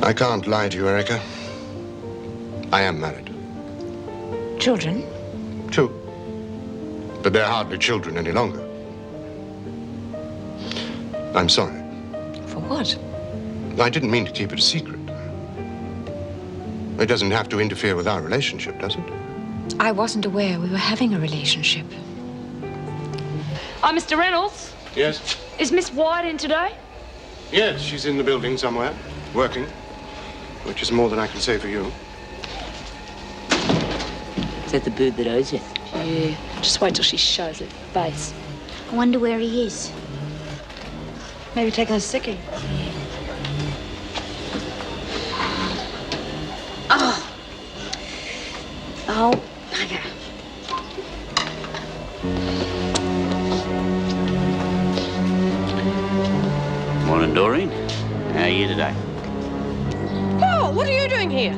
I can't lie to you, Erica. I am married. Children? Two. But they're hardly children any longer. I'm sorry. For what? I didn't mean to keep it a secret. It doesn't have to interfere with our relationship, does it? I wasn't aware we were having a relationship. Oh, Mr. Reynolds? Yes? Is Miss White in today? Yes, she's in the building somewhere, working, which is more than I can say for you. Is that the bird that owes you? Yeah, just wait till she shows her face. I wonder where he is. Maybe taking a sickie. Oh, bugger. Morning, Doreen. How are you today? Paul, what are you doing here?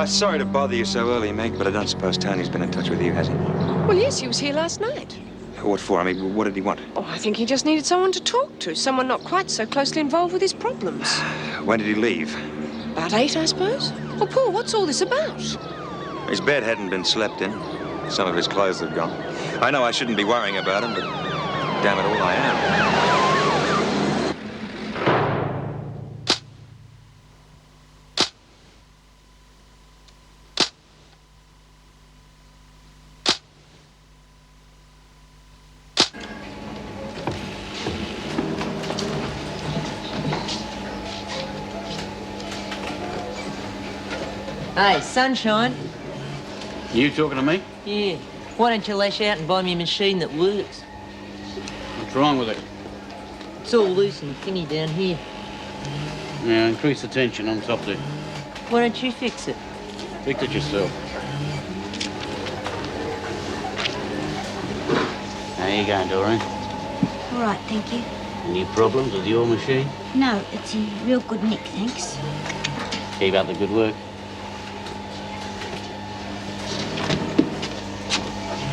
Sorry to bother you so early, Meg, but I don't suppose Tony's been in touch with you, has he? Well, yes, he was here last night. What for? I mean, what did he want? Oh, I think he just needed someone to talk to, someone not quite so closely involved with his problems. When did he leave? About 8, I suppose. Well, Paul, what's all this about? His bed hadn't been slept in. Some of his clothes had gone. I know I shouldn't be worrying about him, but damn it all, I am. Hey, Sunshine. You talking to me? Yeah. Why don't you lash out and buy me a machine that works? What's wrong with it? It's all loose and thingy down here. Yeah, increase the tension on top there. Why don't you fix it? Fix it yourself. How you going, Doreen? All right, thank you. Any problems with your machine? No, it's in real good nick, thanks. Keep up the good work.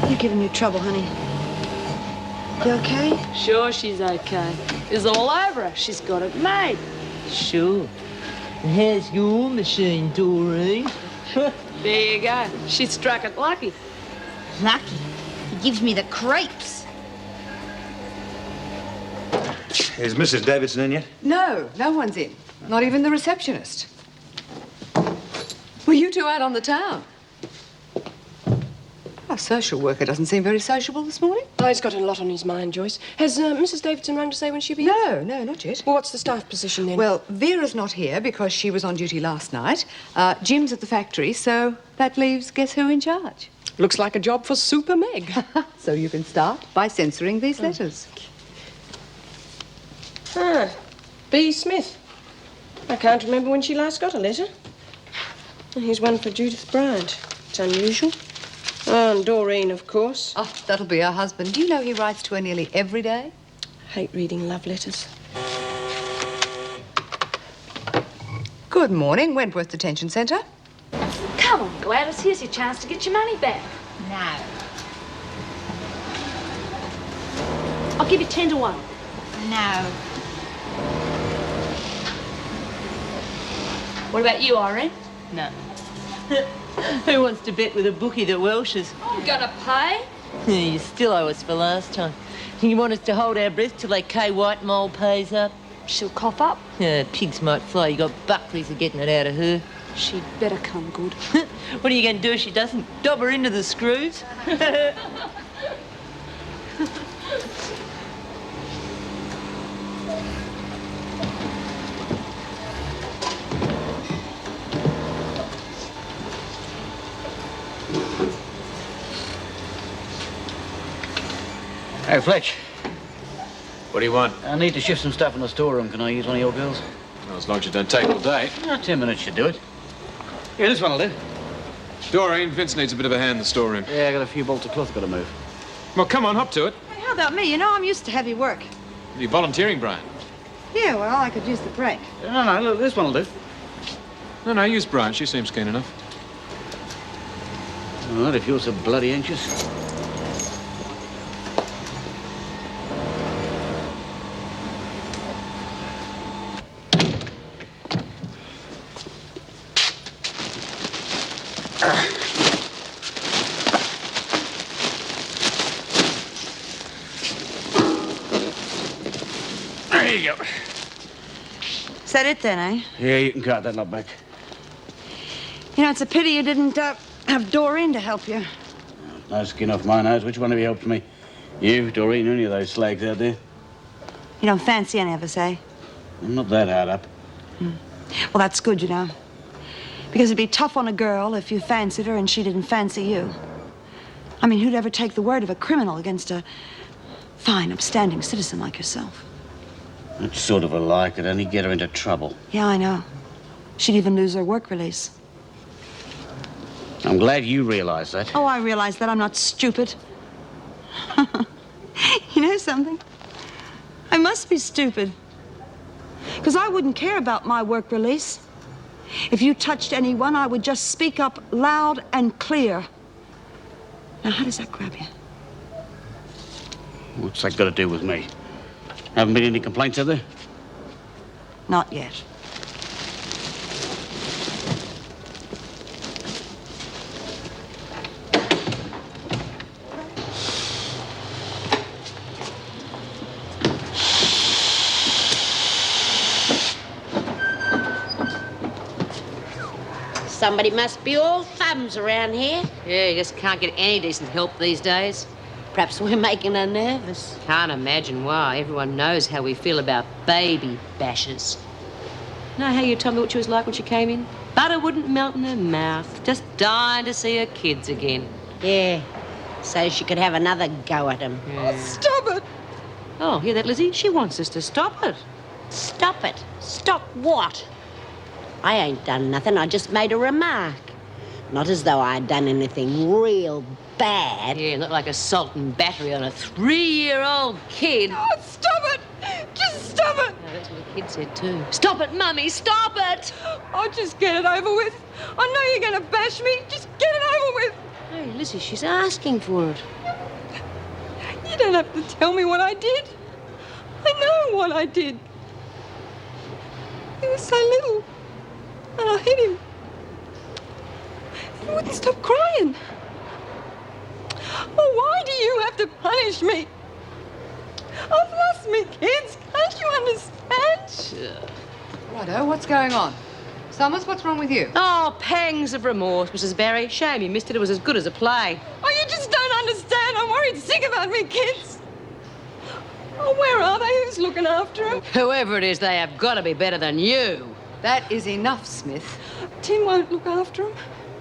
You're giving you trouble, honey. You okay? Sure, she's okay. It's all over her. She's got it made. Sure. And how's your machine, Doreen? There you go. She struck it lucky. Lucky. He gives me the creeps. Is Mrs. Davidson in yet? No, no one's in. Not even the receptionist. Were you two out on the town? Our social worker doesn't seem very sociable this morning. Oh, he's got a lot on his mind, Joyce. Has Mrs. Davidson rung to say when she'll be here? No, no, not yet. Well, what's the staff position then? Well, Vera's not here because she was on duty last night. Jim's at the factory, so that leaves guess who in charge? Looks like a job for Super Meg. So you can start by censoring these letters. Ah, B. Smith. I can't remember when she last got a letter. And here's one for Judith Bryant. It's unusual. Oh, and Doreen, of course. Oh, that'll be her husband. Do you know he writes to her nearly every day? Hate reading love letters. Good morning, Wentworth Detention Centre. Come on, Gladys. Here's your chance to get your money back. No. I'll give you 10 to 1. No. What about you, Irene? No. Who wants to bet with a bookie that Welshes? I'm gonna pay. You still owe us for last time. You want us to hold our breath till that Kay White mole pays up? She'll cough up. Pigs might fly. You got Buckley's of getting it out of her. She'd better come good. What are you going to do if she doesn't? Dob her into the screws? Hey, Fletch. What do you want? I need to shift some stuff in the storeroom. Can I use one of your girls? Well, as long as you don't take all day. 10 minutes should do it. Yeah, this one'll do. Doreen, Vince needs a bit of a hand in the storeroom. Yeah, I got a few bolts of cloth got to move. Well, come on, hop to it. Hey, how about me? You know, I'm used to heavy work. Are you volunteering, Brian? Yeah, well, I could use the break. No, look, this one'll do. No, use Brian. She seems keen enough. All right, if you're so bloody anxious. There you go. Is that it then, eh? Yeah, you can cut that lot back. You know, it's a pity you didn't have Doreen to help you. No skin off my nose. Which one of you helped me? You, Doreen, any of those slags out there? You don't fancy any of us, eh? I'm not that hard up. Well, that's good, you know. Because it'd be tough on a girl if you fancied her and she didn't fancy you. I mean, who'd ever take the word of a criminal against a fine, upstanding citizen like yourself? That's sort of a lie. Could only get her into trouble. Yeah, I know. She'd even lose her work release. I'm glad you realise that. Oh, I realize that. I'm not stupid. You know something? I must be stupid. Because I wouldn't care about my work release. If you touched anyone, I would just speak up loud and clear. Now, how does that grab you? What's that got to do with me? Haven't been any complaints, have there? Not yet. Somebody must be all thumbs around here. Yeah, you just can't get any decent help these days. Perhaps we're making her nervous. Can't imagine why. Everyone knows how we feel about baby bashers. Know how you told me what she was like when she came in? Butter wouldn't melt in her mouth. Just dying to see her kids again. Yeah, so she could have another go at him. Yeah. Stop it! Oh, hear that, Lizzie? She wants us to stop it. Stop it. Stop what? I ain't done nothing. I just made a remark. Not as though I'd done anything real bad. Yeah, not like assault and battery on a 3-year-old kid. Oh, stop it! Just stop it! No, that's what the kid said too. Stop it, Mummy, stop it! Oh, just get it over with. I know you're going to bash me. Just get it over with. Hey, Lizzie, she's asking for it. You don't have to tell me what I did. I know what I did. He was so little. And I hit him. He wouldn't stop crying. Oh, why do you have to punish me? I've lost me kids. Can't you understand? Righto, what's going on? Summers, what's wrong with you? Oh, pangs of remorse, Mrs. Barry. Shame you missed it. It was as good as a play. Oh, you just don't understand. I'm worried sick about me kids. Oh, where are they? Who's looking after them? Whoever it is, they have got to be better than you. That is enough, Smith. Tim won't look after them.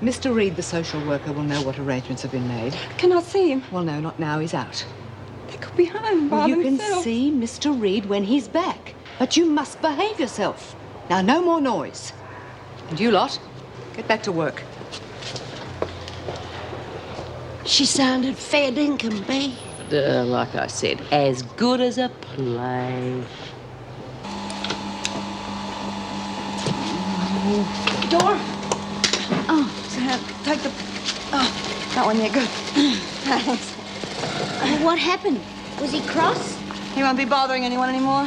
Mr. Reed, the social worker, will know what arrangements have been made. Can I see him? Well, no, not now. He's out. They could be home by Well, you can themselves. see Mr. Reed when he's back. But you must behave yourself. Now, no more noise. And you lot, get back to work. She sounded fair dinkum, Bee. Like I said, as good as a play. Door. Oh, so take the... Oh, that one there, good. Thanks. What happened? Was he cross? He won't be bothering anyone anymore.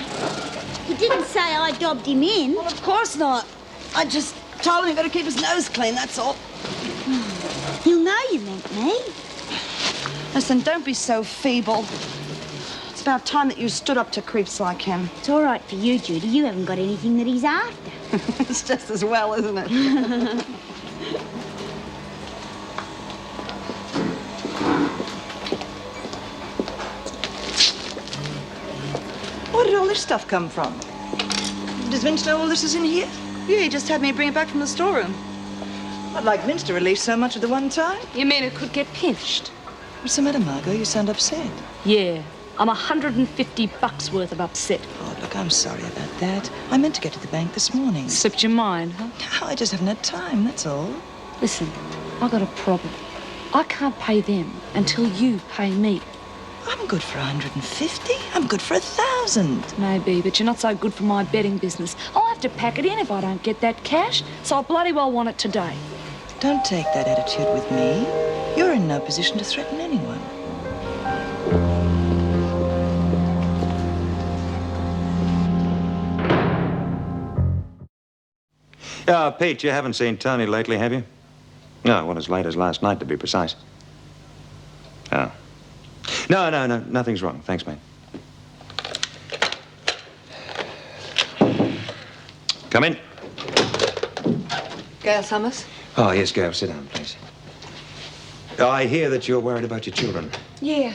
He didn't say I dobbed him in. Well, of course not. I just told him he better keep his nose clean, that's all. He'll know you meant me. Listen, don't be so feeble. It's about time that you stood up to creeps like him. It's all right for you, Judy. You haven't got anything that he's after. It's just as well, isn't it? Where did all this stuff come from? Does Vince know all this is in here? Yeah, he just had me bring it back from the storeroom. I'd like Vince to release so much at the one time. You mean it could get pinched? What's the matter, Margot? You sound upset. Yeah. I'm $150 worth of upset. Oh, look, I'm sorry about that. I meant to get to the bank this morning. Slipped your mind, huh? No, I just haven't had time, that's all. Listen, I got a problem. I can't pay them until you pay me. I'm good for 150. I'm good for 1,000. Maybe, but you're not so good for my betting business. I'll have to pack it in if I don't get that cash, so I bloody well want it today. Don't take that attitude with me. You're in no position to threaten anyone. Pete, you haven't seen Tony lately, have you? No, well, as late as last night, to be precise. Oh. No, nothing's wrong. Thanks, mate. Come in. Gail Summers? Oh, yes, Gail, sit down, please. I hear that you're worried about your children. Yeah.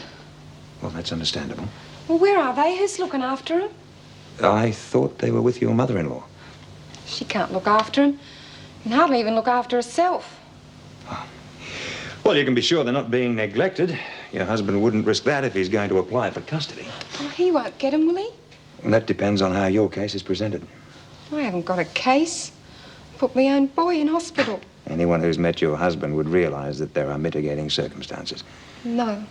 Well, that's understandable. Well, where are they? Who's looking after them? I thought they were with your mother-in-law. She can't look after them. And hardly even look after herself. Well, you can be sure they're not being neglected. Your husband wouldn't risk that if he's going to apply for custody. Well, he won't get them, will he? And that depends on how your case is presented. I haven't got a case. Put my own boy in hospital. Anyone who's met your husband would realize that there are mitigating circumstances. No.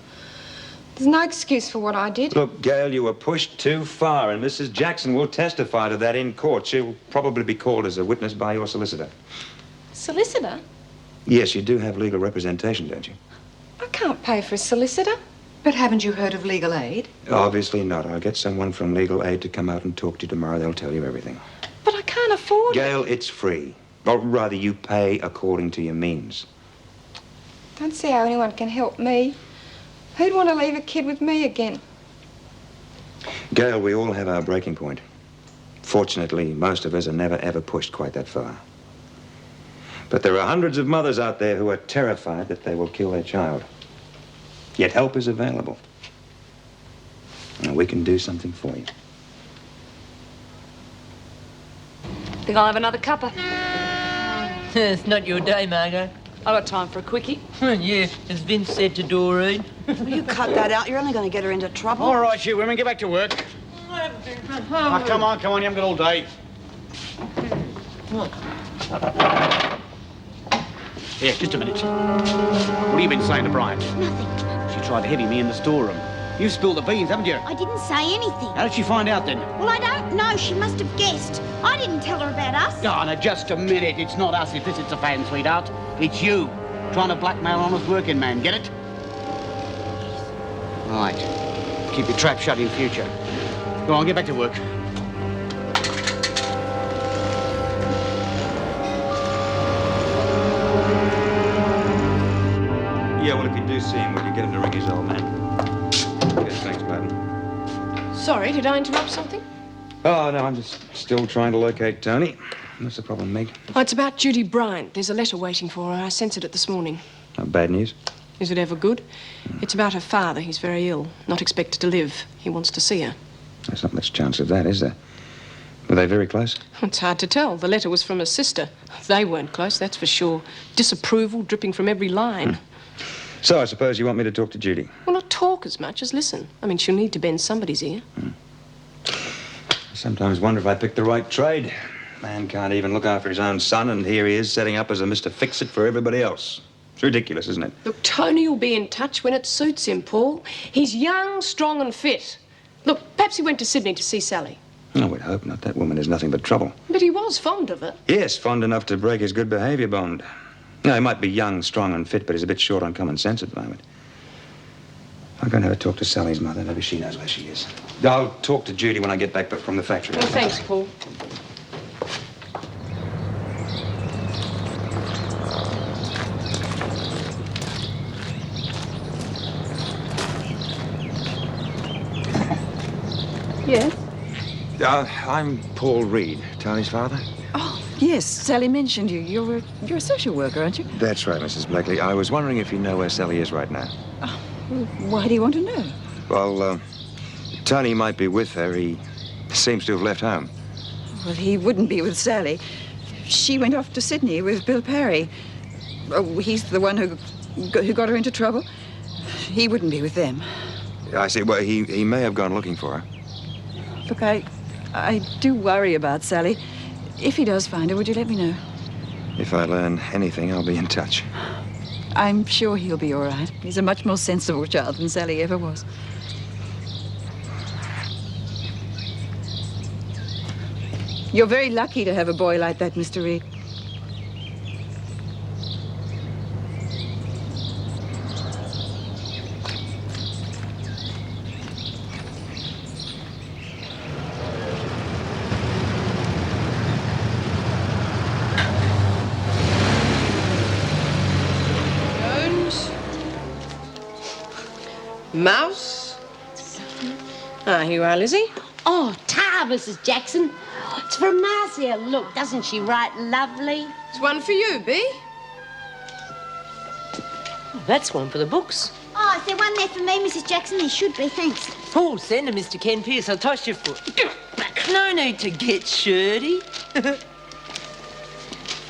There's no excuse for what I did. Look, Gail, you were pushed too far, and Mrs. Jackson will testify to that in court. She'll probably be called as a witness by your solicitor. Solicitor? Yes, you do have legal representation, don't you? I can't pay for a solicitor. But haven't you heard of legal aid? Obviously not. I'll get someone from legal aid to come out and talk to you tomorrow. They'll tell you everything. But I can't afford it. Gail, it's free. Or rather, you pay according to your means. Don't see how anyone can help me. Who'd want to leave a kid with me again? Gail, we all have our breaking point. Fortunately, most of us are never, ever pushed quite that far. But there are hundreds of mothers out there who are terrified that they will kill their child. Yet help is available. And we can do something for you. Think I'll have another cuppa. It's not your day, Margot. I got time for a quickie. Yeah, as Vince said to Doreen. Will you cut that out? You're only going to get her into trouble. All right, you women, get back to work. Oh, come on, you haven't got all day. Here, just a minute. What have you been saying to Bryant? Nothing. She tried to hit me in the storeroom. You've spilled the beans, haven't you? I didn't say anything. How did she find out then? Well, I don't know. She must have guessed. I didn't tell her about us. Oh, no, just a minute. It's not us if this is a fan, sweetheart. It's you, trying to blackmail an honest working man. Get it? Right. Keep your trap shut in future. Go on, get back to work. Yeah, well, if you do see him, will you get him to ring his old man? Yes, thanks, madam. Sorry, did I interrupt something? Oh, no, I'm just still trying to locate Tony. What's the problem, Meg? Oh, it's about Judy Bryant. There's a letter waiting for her. I sent it this morning. Bad news? Is it ever good? It's about her father. He's very ill, not expected to live. He wants to see her. There's not much chance of that, is there? Were they very close? It's hard to tell. The letter was from her sister. They weren't close, that's for sure. Disapproval dripping from every line. So I suppose you want me to talk to Judy? Well, not talk as much as listen. I mean, she'll need to bend somebody's ear. I sometimes wonder if I picked the right trade. Man can't even look after his own son, and here he is setting up as a Mr. Fix-It for everybody else. It's ridiculous, isn't it? Look, Tony will be in touch when it suits him, Paul. He's young, strong and fit. Look, perhaps he went to Sydney to see Sally. I would hope not. That woman is nothing but trouble. But he was fond of her. Yes, fond enough to break his good behavior bond. Now, he might be young, strong and fit, but he's a bit short on common sense at the moment. I'm going to have a talk to Sally's mother. Maybe she knows where she is. I'll talk to Judy when I get back from the factory. Oh, thanks, Paul. Yes? I'm Paul Reed, Tony's father. Oh, yes. Sally mentioned you. You're a social worker, aren't you? That's right, Mrs. Blakely. I was wondering if you know where Sally is right now. Oh, well, why do you want to know? Well, Tony might be with her. He seems to have left home. Well, he wouldn't be with Sally. She went off to Sydney with Bill Parry. Oh, he's the one who got her into trouble. He wouldn't be with them. I see. Well, he may have gone looking for her. Look, I do worry about Sally. If he does find her, would you let me know? If I learn anything, I'll be in touch. I'm sure he'll be all right. He's a much more sensible child than Sally ever was. You're very lucky to have a boy like that, Mr. Reed. Mouse? Ah, here you are, Lizzie. Oh, tar, Mrs. Jackson. It's from Marcia. Look, doesn't she write lovely? It's one for you, Bee. That's one for the books. Oh, is there one there for me, Mrs. Jackson? There should be, thanks. Oh, send her, Mr. Ken Pierce. I'll toss your foot. No need to get shirty.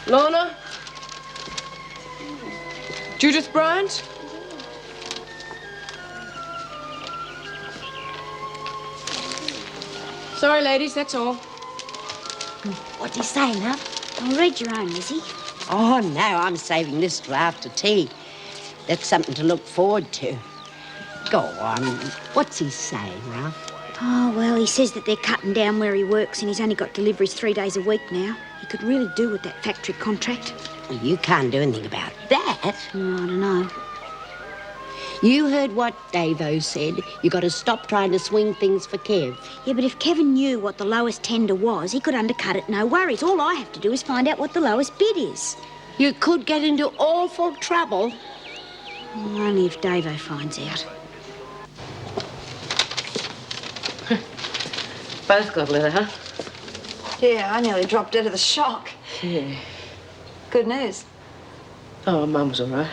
Lorna? Judith Bryant? Sorry, ladies, that's all. What's he say, love? I'll read your own, Lizzie. Oh, no, I'm saving this till after tea. That's something to look forward to. Go on. What's he saying, Ralph? Oh, well, he says that they're cutting down where he works and he's only got deliveries 3 days a week now. He could really do with that factory contract. Well, you can't do anything about that. Oh, I don't know. You heard what Davo said. You got to stop trying to swing things for Kev. Yeah, but if Kevin knew what the lowest tender was, he could undercut it, no worries. All I have to do is find out what the lowest bid is. You could get into awful trouble. Oh, only if Davo finds out. Both got a letter, huh? Yeah, I nearly dropped dead of the shock. Yeah. Good news. Oh, Mum was all right.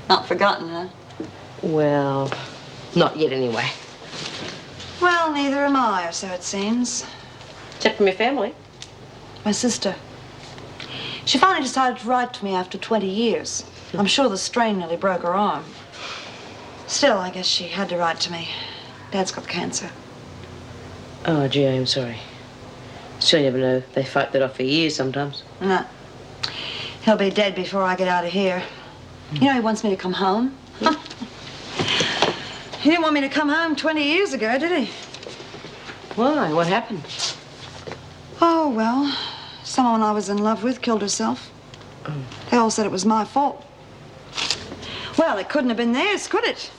Not forgotten, huh? Well, not yet anyway. Well, neither am I, or so it seems. Except from your family. My sister. She finally decided to write to me after 20 years. I'm sure the strain nearly broke her arm. Still, I guess she had to write to me. Dad's got cancer. Oh, gee, I'm sorry. Still, you never know. They fight that off for years sometimes. No. He'll be dead before I get out of here. You know, he wants me to come home. He didn't want me to come home 20 years ago, did he? Why? What happened? Oh, well, someone I was in love with killed herself. They all said it was my fault. Well, it couldn't have been theirs, could it?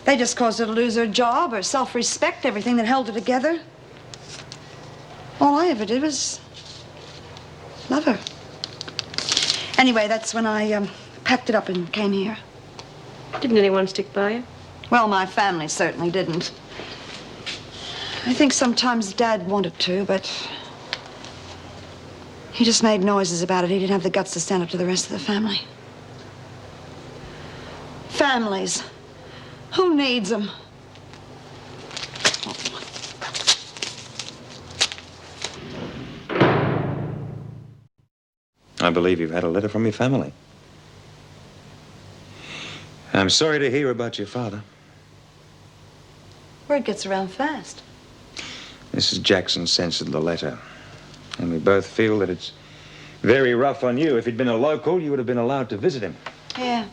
They just caused her to lose her job, her self-respect, everything that held her together. All I ever did was love her. Anyway, that's when I packed it up and came here. Didn't anyone stick by you? Well, my family certainly didn't. I think sometimes Dad wanted to, but he just made noises about it. He didn't have the guts to stand up to the rest of the family. Families. Who needs them? I believe you've had a letter from your family. I'm sorry to hear about your father. Word gets around fast. Mrs. Jackson censored the letter. And we both feel that it's very rough on you. If he'd been a local, you would have been allowed to visit him. Yeah.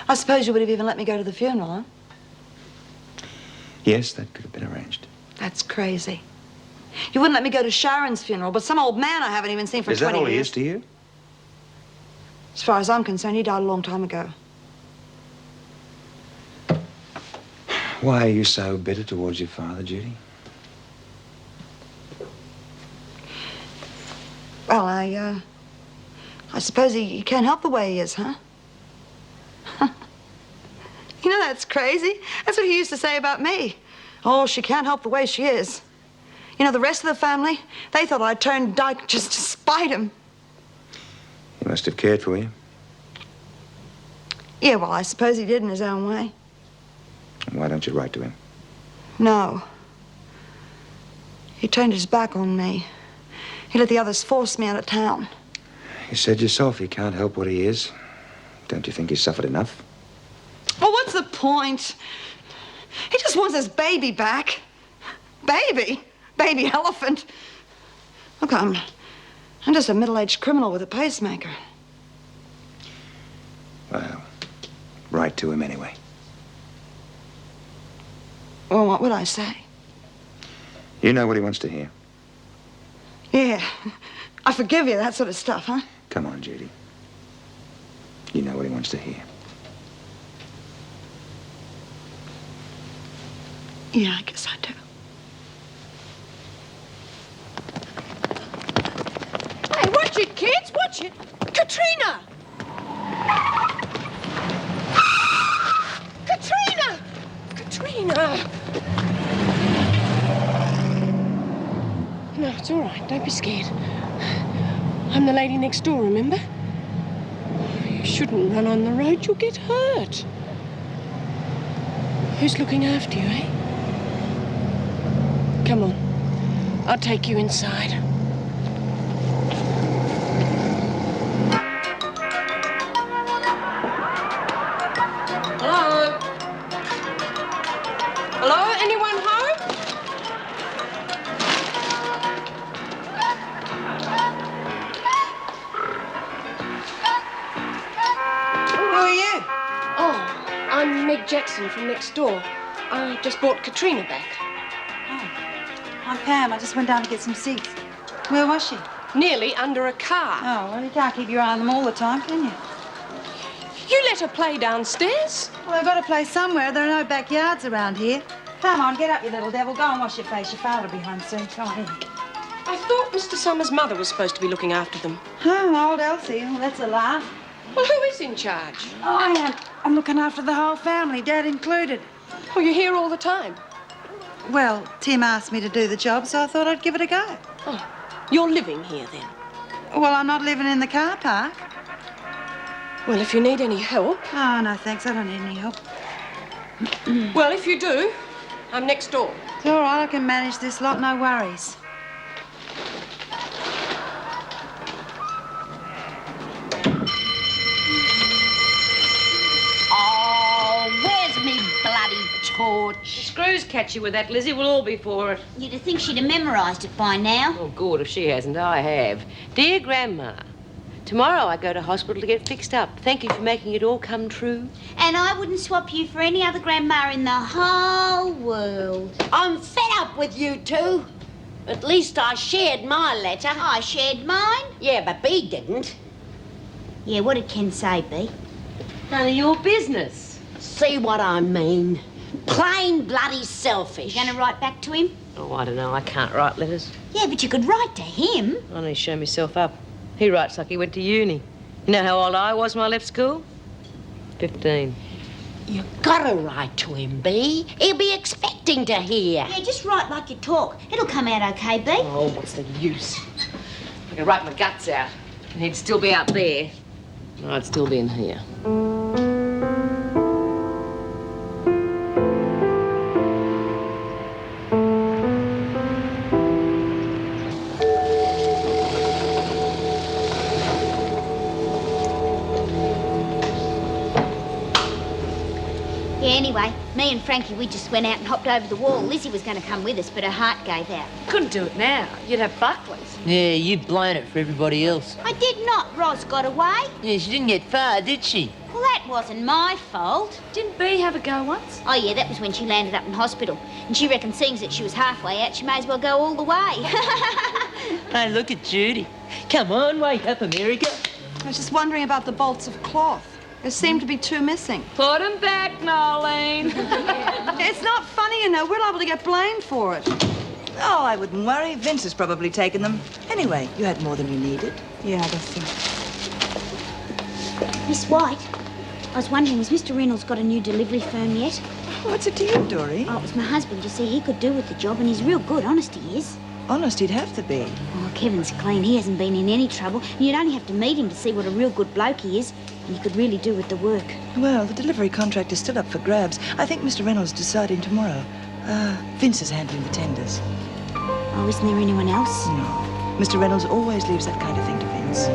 I suppose you would have even let me go to the funeral, huh? Yes, that could have been arranged. That's crazy. You wouldn't let me go to Sharon's funeral, but some old man I haven't even seen for 20 years. Is that all he is to you? As far as I'm concerned, he died a long time ago. Why are you so bitter towards your father, Judy? Well, I suppose he can't help the way he is, huh? You know, that's crazy. That's what he used to say about me. Oh, she can't help the way she is. You know, the rest of the family, they thought I turned dyke just to spite him. He must have cared for you. Yeah, well, I suppose he did in his own way. Why don't you write to him? No. He turned his back on me. He let the others force me out of town. You said yourself he can't help what he is. Don't you think he's suffered enough? Well, what's the point? He just wants his baby back. Baby? Baby elephant. Look, I'm just a middle-aged criminal with a pacemaker. Well, write to him anyway. Well, what would I say? You know what he wants to hear. Yeah, I forgive you, that sort of stuff, huh? Come on, Judy. You know what he wants to hear. Yeah, I guess I do. Hey, watch it, kids, watch it. Katrina! Katrina! Katrina! No, it's all right. Don't be scared. I'm the lady next door, remember? You shouldn't run on the road. You'll get hurt. Who's looking after you, eh? Come on. I'll take you inside. Hello? Hello? Anyone home? Who are you? Oh, I'm Meg Jackson from next door. I just brought Katrina back. I'm Pam. I just went down to get some seats. Where was she? Nearly under a car. Oh, well, you can't keep your eye on them all the time, can you? You let her play downstairs? Well, I've got to play somewhere. There are no backyards around here. Come on, get up, you little devil. Go and wash your face. Your father will be home soon. Come on, here. I thought Mr. Summers' mother was supposed to be looking after them. Oh, old Elsie. Well, that's a lie. Well, who is in charge? Oh, I am. I'm looking after the whole family, Dad included. Oh, you're here all the time? Well, Tim asked me to do the job, so I thought I'd give it a go. Oh, you're living here then? Well, I'm not living in the car park. Well, if you need any help... Oh, no, thanks. I don't need any help. Well, if you do, I'm next door. It's all right. I can manage this lot. No worries. Oh, where's me bloody torch? The screws catch you with that, Lizzie. We'll all be for it. You'd have think she'd have memorised it by now. Oh, good. If she hasn't, I have. Dear Grandma, tomorrow I go to hospital to get fixed up. Thank you for making it all come true. And I wouldn't swap you for any other grandma in the whole world. I'm fed up with you two. At least I shared my letter. I shared mine. Yeah, but Bea didn't. Yeah, what did Ken say, Bea? None of your business. See what I mean? Plain bloody selfish. You gonna write back to him? Oh, I don't know. I can't write letters. Yeah, but you could write to him. I need to show myself up. He writes like he went to uni. You know how old I was when I left school? 15. You gotta write to him, Bea. He'll be expecting to hear. Yeah, just write like you talk. It'll come out okay, Bea. Oh, what's the use? I could write my guts out, and he'd still be out there. And I'd still be in here. Yeah, anyway, me and Frankie, we just went out and hopped over the wall. Lizzie was going to come with us, but her heart gave out. Couldn't do it now. You'd have Buckley's. Yeah, you've blown it for everybody else. I did not. Ros got away. Yeah, she didn't get far, did she? Well, that wasn't my fault. Didn't Bea have a go once? Oh, yeah, that was when she landed up in hospital. And she reckoned seeing that she was halfway out, she may as well go all the way. Hey, look at Judy. Come on, wake up, America. I was just wondering about the bolts of cloth. There seemed to be two missing. Put 'em back, Nolene. It's not funny, you know. We're liable to get blamed for it. Oh, I wouldn't worry. Vince has probably taken them. Anyway, you had more than you needed. Yeah, I guess so. Miss White, I was wondering, has Mr. Reynolds got a new delivery firm yet? What's it to you, Dory? Oh, it was my husband. You see, he could do with the job, and he's real good. Honest, he is. Honest, he'd have to be. Oh, Kevin's clean. He hasn't been in any trouble. And you'd only have to meet him to see what a real good bloke he is. And he could really do with the work. Well, the delivery contract is still up for grabs. I think Mr. Reynolds is deciding tomorrow. Vince is handling the tenders. Oh, isn't there anyone else? No. Mr. Reynolds always leaves that kind of thing to Vince.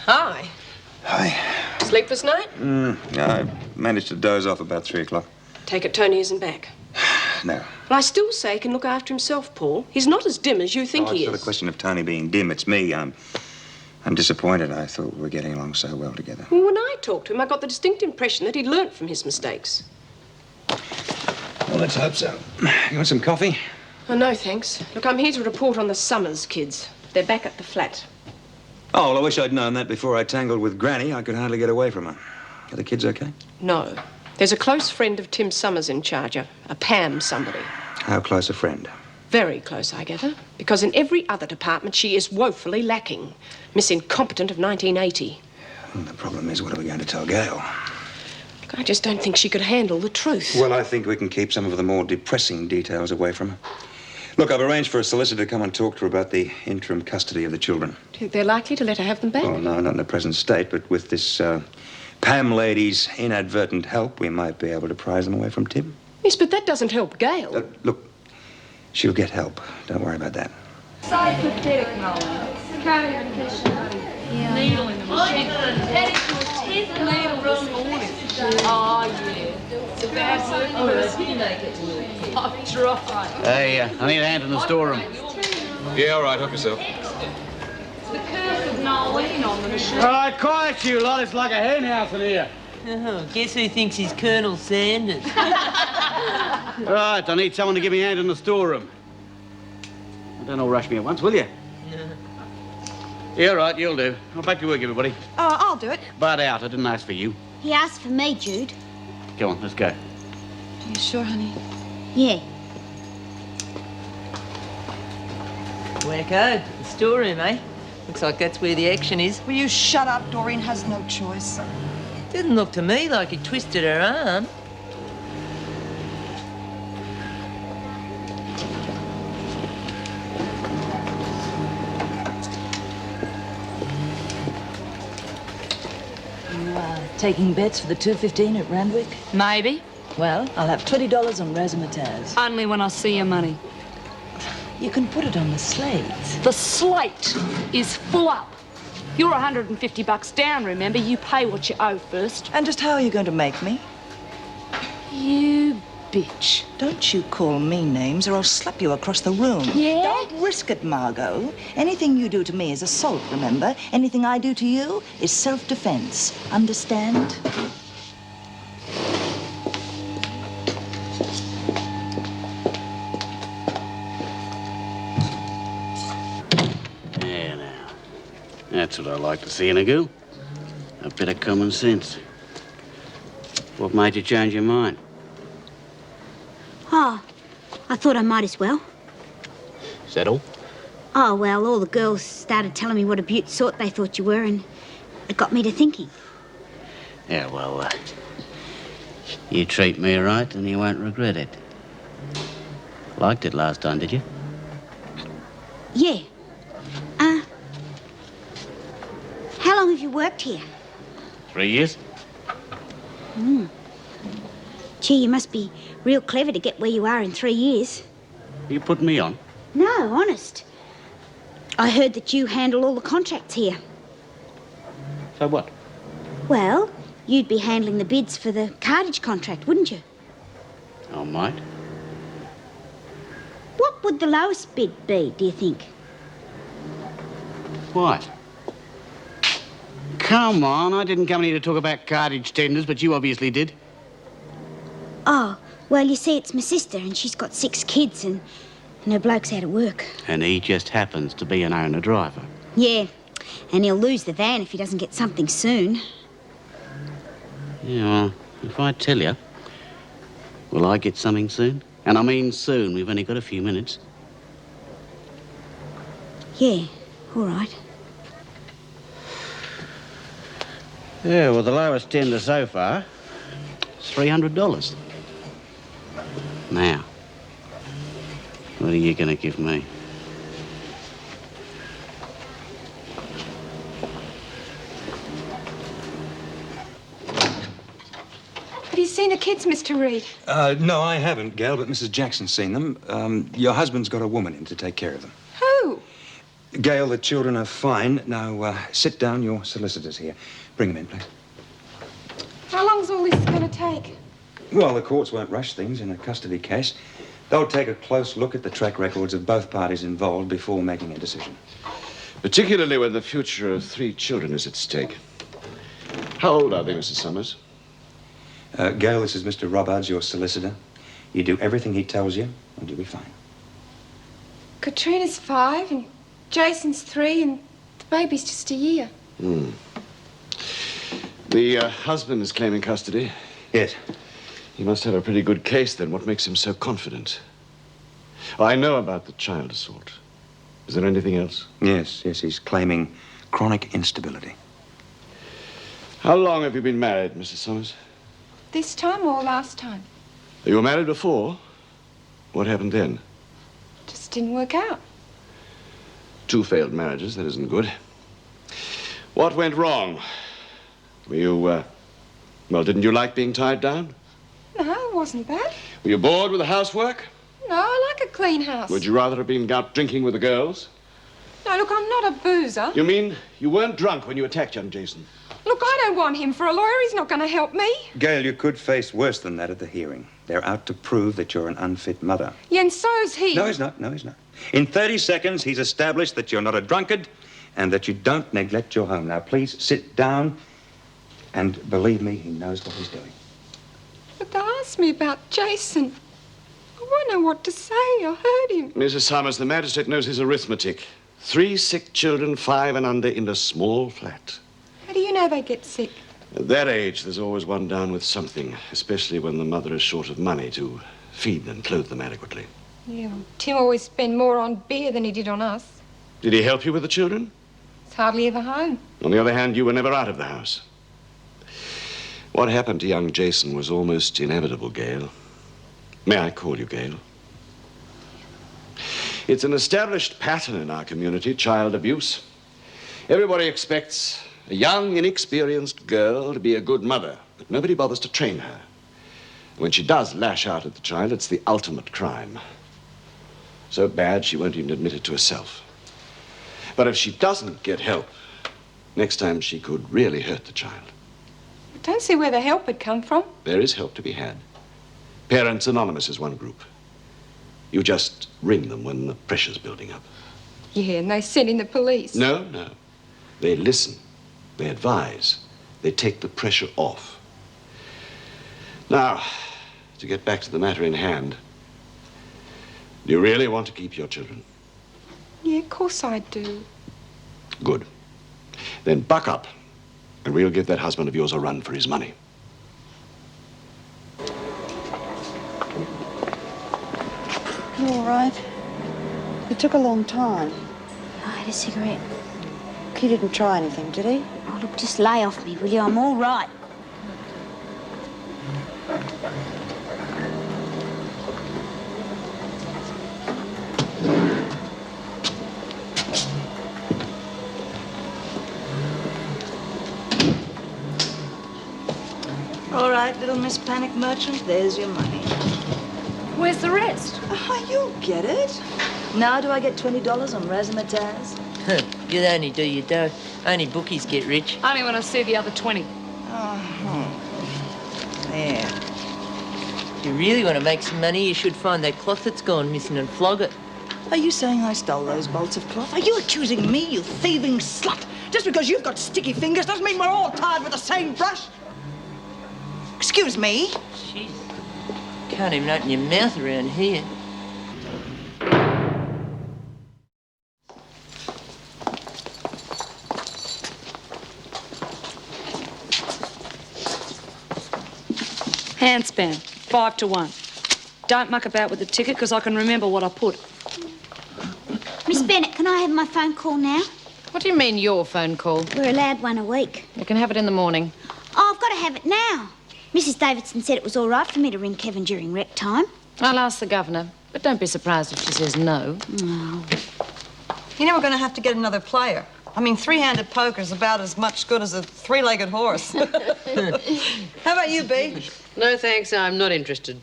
Hi. Hi. Sleepless night? I managed to doze off about 3 o'clock. Take it Tony isn't back. No. Well, I still say he can look after himself, Paul. He's not as dim as you think he It's not is. a question of Tony being dim. It's me. I'm disappointed. I thought we were getting along so well together. Well, when I talked to him, I got the distinct impression that he'd learnt from his mistakes. Well, let's hope so. You want some coffee? Oh, no, thanks. Look, I'm here to report on the Summers kids. They're back at the flat. Oh, well, I wish I'd known that before I tangled with Granny. I could hardly get away from her. Are the kids okay? No, There's a close friend of Tim Summers in charge, a Pam somebody. How close a friend? Very close, I gather. Because in every other department, she is woefully lacking. Miss Incompetent of 1980. Well, the problem is, what are we going to tell Gail? I just don't think she could handle the truth. Well, I think we can keep some of the more depressing details away from her. Look, I've arranged for a solicitor to come and talk to her about the interim custody of the children. Do you think they're likely to let her have them back? Oh, no, not in the present state, but with this Pam lady's inadvertent help, we might be able to prize them away from Tim. Yes, but that doesn't help Gail. Look, she'll get help. Don't worry about that. So pathetic, Nolan. Needle in the machine. Heading to a 10th needle this morning. Oh, yeah. It's a bad service. I'm trying. Hey, I need a hand in the storeroom. Yeah, all right, help yourself. The curse of Nolan on the machine. All right, quiet you lot. It's like a hen house in here. Oh, guess who thinks he's Colonel Sanders? Right, I need someone to give me a hand in the storeroom. Don't all rush me at once, will you? Yeah, all right, you'll do. Well, back to work, everybody. Oh, I'll do it. Butt out. I didn't ask for you. He asked for me, Jude. Come on, let's go. Are you sure, honey? Yeah. Wacko, the storeroom, eh? Looks like that's where the action is. Will you shut up? Doreen has no choice. Didn't look to me like he twisted her arm. Taking bets for the 2:15 at Randwick? Maybe. Well, I'll have $20 on razzmatazz. Only when I see your money. You can put it on the slate. The slate is full up. You're $150 down, remember? You pay what you owe first. And just how are you going to make me? You bitch. Don't you call me names or I'll slap you across the room. Yeah? Don't risk it, Margot. Anything you do to me is assault, remember? Anything I do to you is self-defense. Understand? Yeah, now. That's what I like to see in a girl. A bit of common sense. What made you change your mind? Oh, I thought I might as well. Is that all? Oh, well, all the girls started telling me what a beaut sort they thought you were, and it got me to thinking. Yeah, well, you treat me right and you won't regret it. Liked it last time, did you? Yeah. How long have you worked here? 3 years? Gee, you must be real clever to get where you are in 3 years. You put me on? No, honest. I heard that you handle all the contracts here. So what? Well, you'd be handling the bids for the cartage contract, wouldn't you? I might. What would the lowest bid be, do you think? What? Come on, I didn't come here to talk about cartage tenders, but you obviously did. Oh, well, you see, it's my sister, and she's got 6 kids, and her bloke's out of work. And he just happens to be an owner-driver. Yeah, and he'll lose the van if he doesn't get something soon. Yeah, well, if I tell you, will I get something soon? And I mean soon, we've only got a few minutes. Yeah, all right. Yeah, well, the lowest tender so far is $300. Now, what are you going to give me? Have you seen the kids, Mr. Reed? No, I haven't, Gail, but Mrs. Jackson's seen them. Your husband's got a woman in to take care of them. Who? Gail, the children are fine. Now, sit down. Your solicitor's here. Bring them in, please. How long's all this going to take? Well, the courts won't rush things in a custody case. They'll take a close look at the track records of both parties involved before making a decision. Particularly when the future of 3 children is at stake. How old are they, Mrs. Summers? Gail, this is Mr. Robards, your solicitor. You do everything he tells you, and you'll be fine. Katrina's 5 and Jason's 3 and the baby's just a year. The husband is claiming custody. Yes. He must have a pretty good case, then. What makes him so confident? Oh, I know about the child assault. Is there anything else? Yes, he's claiming chronic instability. How long have you been married, Mrs. Summers? This time or last time? You were married before? What happened then? Just didn't work out. 2 failed marriages, that isn't good. What went wrong? Were you, well, didn't you like being tied down? No, it wasn't that. Were you bored with the housework? No, I like a clean house. Would you rather have been out drinking with the girls? No, look, I'm not a boozer. You mean you weren't drunk when you attacked young Jason? Look, I don't want him for a lawyer. He's not going to help me. Gail, you could face worse than that at the hearing. They're out to prove that you're an unfit mother. Yeah, and so's he. No, he's not. No, he's not. In 30 seconds, he's established that you're not a drunkard and that you don't neglect your home. Now, please sit down, and believe me, he knows what he's doing. But they asked me about Jason. I won't know what to say. I heard him. Mrs. Summers, the magistrate knows his arithmetic. 3 sick children, 5 and under, in a small flat. How do you know they get sick? At that age, there's always one down with something, especially when the mother is short of money to feed and clothe them adequately. Yeah, well, Tim always spent more on beer than he did on us. Did he help you with the children? He's hardly ever home. On the other hand, you were never out of the house. What happened to young Jason was almost inevitable, Gail. May I call you Gail? It's an established pattern in our community, child abuse. Everybody expects a young, inexperienced girl to be a good mother, but nobody bothers to train her. When she does lash out at the child, it's the ultimate crime. So bad, she won't even admit it to herself. But if she doesn't get help, next time she could really hurt the child. I don't see where the help would come from. There is help to be had. Parents Anonymous is one group. You just ring them when the pressure's building up. Yeah, and they send in the police. No, no. They listen. They advise. They take the pressure off. Now, to get back to the matter in hand, do you really want to keep your children? Yeah, of course I do. Good. Then buck up, and we'll give that husband of yours a run for his money. You all right? It took a long time. I had a cigarette. He didn't try anything, did he? Oh, look, just lay off me, will you? I'm all right. All right, little Miss Panic Merchant, there's your money. Where's the rest? Oh, you'll get it. Now do I get $20 on razzmatazz? You'll only do your dough. Only bookies get rich. Only when I see the other 20. There. If you really want to make some money, you should find that cloth that's gone missing and flog it. Are you saying I stole those bolts of cloth? Are you accusing me, you thieving slut? Just because you've got sticky fingers doesn't mean we're all tied with the same brush. Excuse me. Jeez. Can't even open your mouth around here. Handspan, 5 to 1. Don't muck about with the ticket, because I can remember what I put. Miss Bennett, can I have my phone call now? What do you mean, your phone call? We're allowed one a week. You can have it in the morning. Oh, I've got to have it now. Mrs. Davidson said it was all right for me to ring Kevin during rec time. I'll ask the governor, but don't be surprised if she says no. No. You know we're going to have to get another player. I mean, three-handed poker's about as much good as a three-legged horse. How about you, Bea? No, thanks. I'm not interested.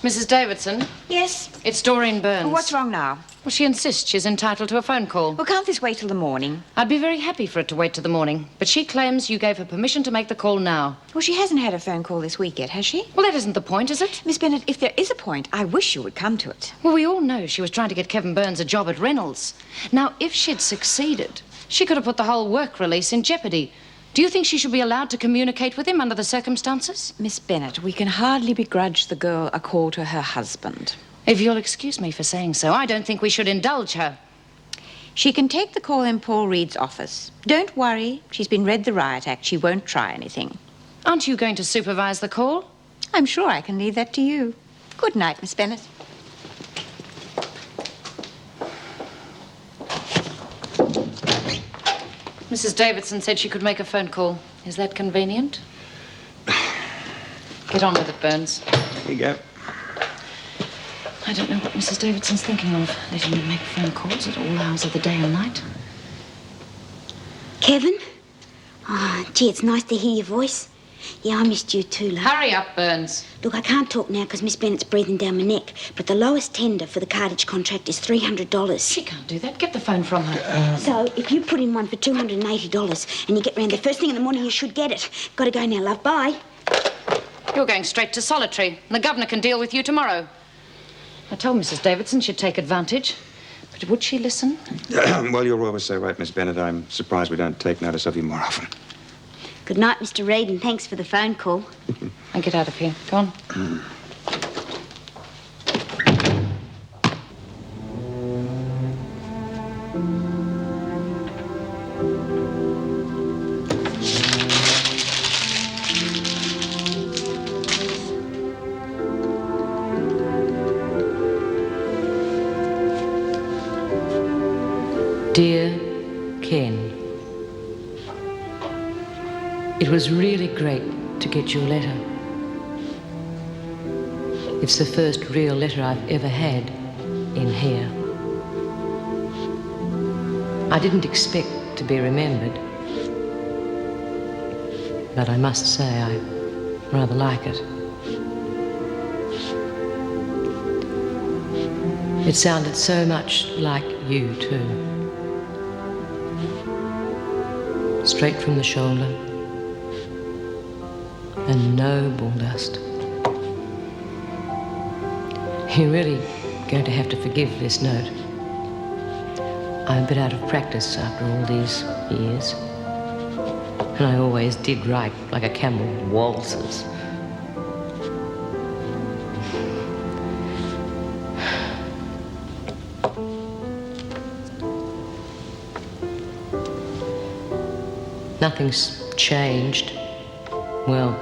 Mrs. Davidson? Yes? It's Doreen Burns. What's wrong now? Well, she insists she's entitled to a phone call. Well, can't this wait till the morning? I'd be very happy for it to wait till the morning, but she claims you gave her permission to make the call now. Well, she hasn't had a phone call this week yet, has she? Well, that isn't the point, is it? Miss Bennett, if there is a point, I wish you would come to it. Well, we all know she was trying to get Kevin Burns a job at Reynolds. Now, if she'd succeeded, she could have put the whole work release in jeopardy. Do you think she should be allowed to communicate with him under the circumstances? Miss Bennett, we can hardly begrudge the girl a call to her husband. If you'll excuse me for saying so, I don't think we should indulge her. She can take the call in Paul Reed's office. Don't worry. She's been read the Riot Act. She won't try anything. Aren't you going to supervise the call? I'm sure I can leave that to you. Good night, Miss Bennett. Mrs. Davidson said she could make a phone call. Is that convenient? Get on with it, Burns. Here you go. I don't know what Mrs. Davidson's thinking of, letting me make phone calls at all hours of the day and night. Kevin? Oh, gee, it's nice to hear your voice. Yeah, I missed you too, love. Hurry up, Burns. Look, I can't talk now because Miss Bennett's breathing down my neck, but the lowest tender for the cartage contract is $300. She can't do that. Get the phone from her. So, if you put in one for $280 and you get round there first thing in the morning, you should get it. Gotta go now, love. Bye. You're going straight to solitary, and the governor can deal with you tomorrow. I told Mrs. Davidson she'd take advantage, but would she listen? Well, you're always so right, Miss Bennett. I'm surprised we don't take notice of you more often. Good night, Mr. Reed, and thanks for the phone call. And get out of here. Go on. Dear Ken, it was really great to get your letter. It's the first real letter I've ever had in here. I didn't expect to be remembered, but I must say I rather like it. It sounded so much like you, too. Straight from the shoulder, and no bulldust. You're really going to have to forgive this note. I'm a bit out of practice after all these years, and I always did write like a camel waltzes. Nothing's changed. Well,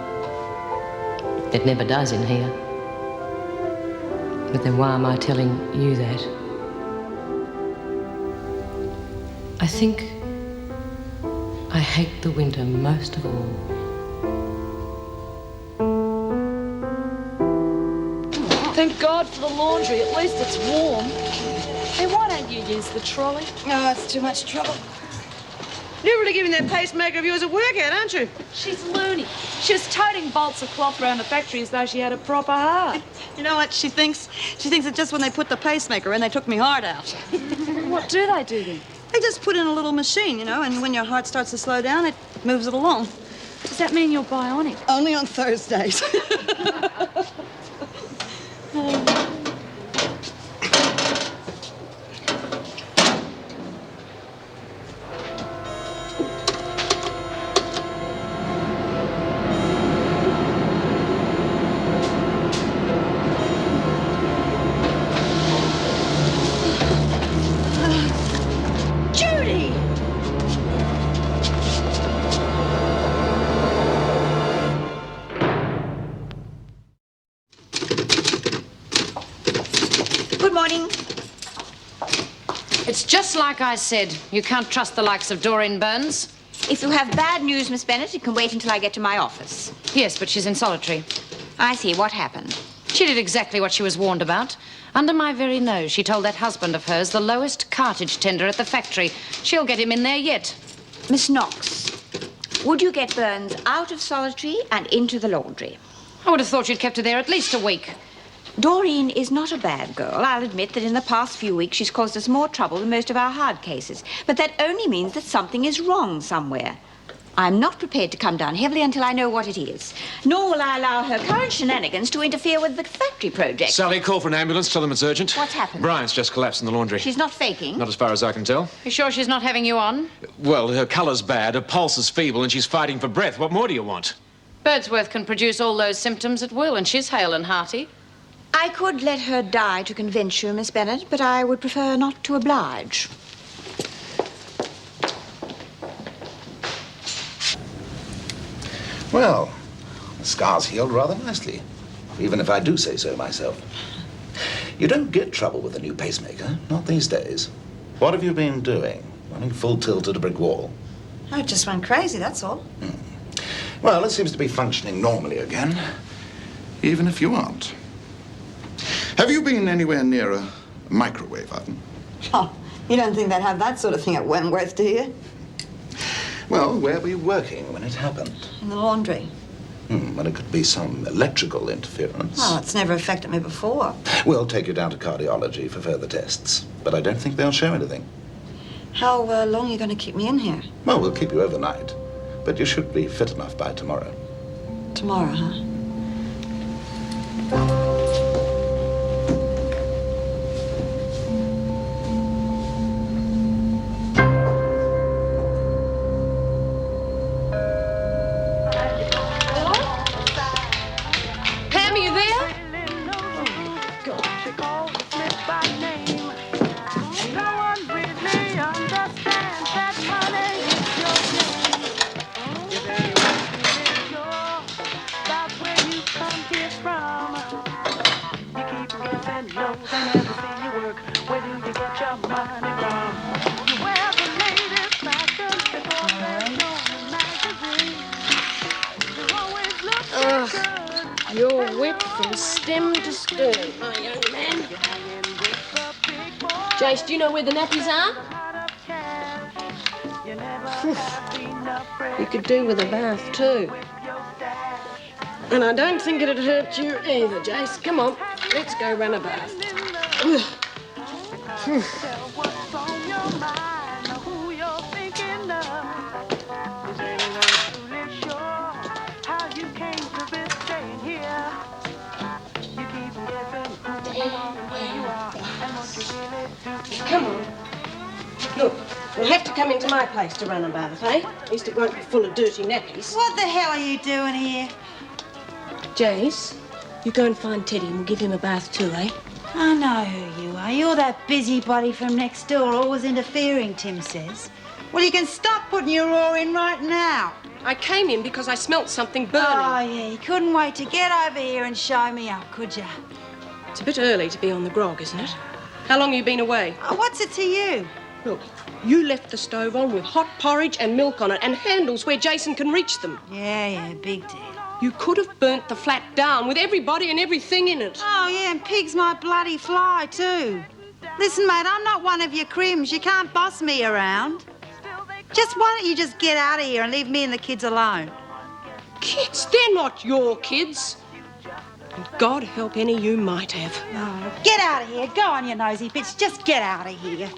it never does in here. But then why am I telling you that? I think I hate the winter most of all. Thank God for the laundry. At least it's warm. Hey, why don't you use the trolley? Oh, it's too much trouble. You're really giving that pacemaker of yours a workout, aren't you? She's loony. She was toting bolts of cloth around the factory as though she had a proper heart. You know what she thinks? She thinks it's just when they put the pacemaker in, they took me heart out. What do they do then? They just put in a little machine, you know, and when your heart starts to slow down, it moves it along. Does that mean you're bionic? Only on Thursdays. Good morning. It's just like I said. You can't trust the likes of Doreen Burns. If you have bad news, Miss Bennett, it can wait until I get to my office. Yes, but she's in solitary. I see. What happened? She did exactly what she was warned about. Under my very nose, she told that husband of hers the lowest cartage tender at the factory. She'll get him in there yet. Miss Knox, would you get Burns out of solitary and into the laundry? I would have thought you'd kept her there at least a week. Doreen is not a bad girl. I'll admit that in the past few weeks she's caused us more trouble than most of our hard cases. But that only means that something is wrong somewhere. I'm not prepared to come down heavily until I know what it is. Nor will I allow her current shenanigans to interfere with the factory project. Sally, call for an ambulance. Tell them it's urgent. What's happened? Brian's just collapsed in the laundry. She's not faking. Not as far as I can tell. You sure she's not having you on? Well, her colour's bad, her pulse is feeble, and she's fighting for breath. What more do you want? Birdsworth can produce all those symptoms at will, and she's hale and hearty. I could let her die to convince you, Miss Bennet, but I would prefer not to oblige. Well, the scar's healed rather nicely, even if I do say so myself. You don't get trouble with a new pacemaker, not these days. What have you been doing? Running full tilt at a brick wall? I just went crazy, that's all. Well, it seems to be functioning normally again, even if you aren't. Have you been anywhere near a microwave oven? Oh, you don't think they'd have that sort of thing at Wentworth, do you? Well, where were you working when it happened? In the laundry. Well, it could be some electrical interference. Well, it's never affected me before. We'll take you down to cardiology for further tests, but I don't think they'll show anything. How long are you going to keep me in here? Well, we'll keep you overnight, but you should be fit enough by tomorrow. Tomorrow, huh? Pam, are you there? You're whipped from stem to stern, my young man. Jace, do you know where the nappies are? You could do with a bath, too. And I don't think it'd hurt you either, Jace. Come on, let's go run a bath. Come on. Look, you'll have to come into my place to run a bath, eh? At least it won't be full of dirty nappies. What the hell are you doing here? Jace, you go and find Teddy and we'll give him a bath too, eh? I know who you are. You're that busybody from next door, always interfering, Tim says. Well, you can stop putting your oar in right now. I came in because I smelt something burning. Oh, yeah, you couldn't wait to get over here and show me up, could you? It's a bit early to be on the grog, isn't it? How long have you been away? Oh, what's it to you? Look, you left the stove on with hot porridge and milk on it and handles where Jason can reach them. Yeah, big deal. You could have burnt the flat down with everybody and everything in it. Oh, yeah, and pigs might bloody fly, too. Listen, mate, I'm not one of your crims. You can't boss me around. Just why don't you just get out of here and leave me and the kids alone? Kids? They're not your kids. And God help any you might have. Oh, get out of here. Go on, you nosy bitch. Just get out of here.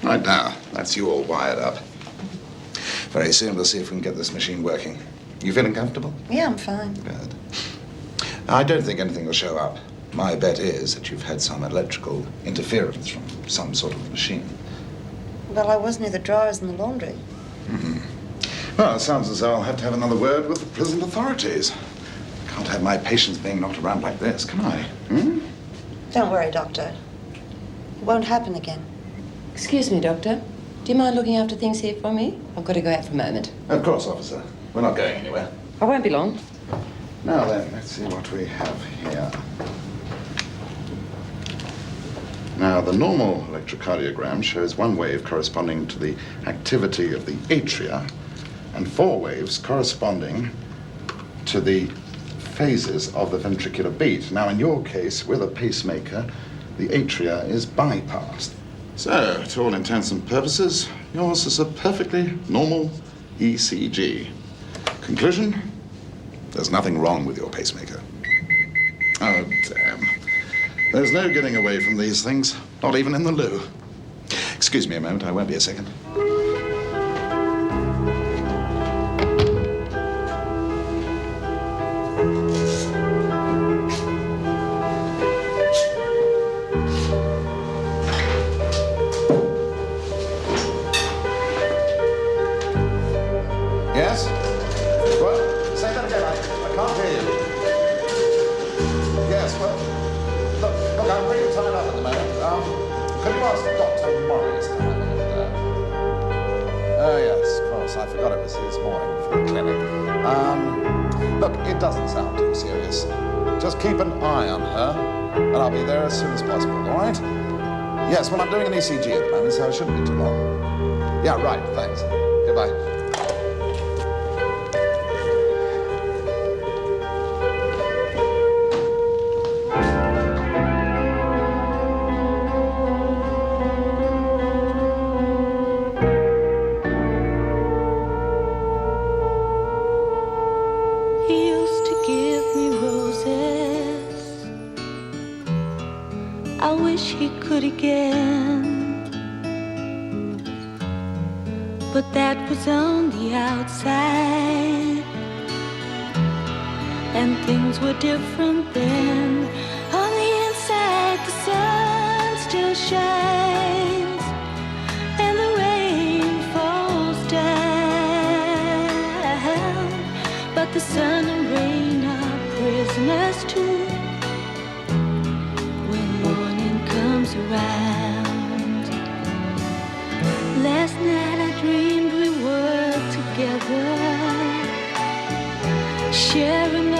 Right now, that's you all wired up. Very soon we'll see if we can get this machine working. You feeling comfortable? Yeah, I'm fine. Good. I don't think anything will show up. My bet is that you've had some electrical interference from some sort of machine. Well, I was near the dryers in the laundry. Well, it sounds as though I'll have to have another word with the prison authorities. Can't have my patients being knocked around like this, can I? Don't worry, Doctor. It won't happen again. Excuse me, Doctor. Do you mind looking after things here for me? I've got to go out for a moment. Of course, officer. We're not going anywhere. I won't be long. Now then, let's see what we have here. Now, the normal electrocardiogram shows one wave corresponding to the activity of the atria and 4 waves corresponding to the phases of the ventricular beat. Now, in your case, with a pacemaker, the atria is bypassed. So, to all intents and purposes, yours is a perfectly normal ECG. Conclusion? There's nothing wrong with your pacemaker. Oh, damn. There's no getting away from these things, not even in the loo. Excuse me a moment, I won't be a second. at the moment. Could you ask Dr. Morris to have a look there? Oh, yes, of course. I forgot it was his morning for the clinic. Look, it doesn't sound too serious. Just keep an eye on her, and I'll be there as soon as possible, all right? Yes, well, I'm doing an ECG at the moment, so it shouldn't be too long. Yeah, right, thanks. Goodbye. He used to give me roses. I wish he could again. But that was on the outside, and things were different then. On the inside, the sun still shines, and the rain falls down. But the sun and rain are prisoners too when morning comes around. Last night I dreamed we were together, sharing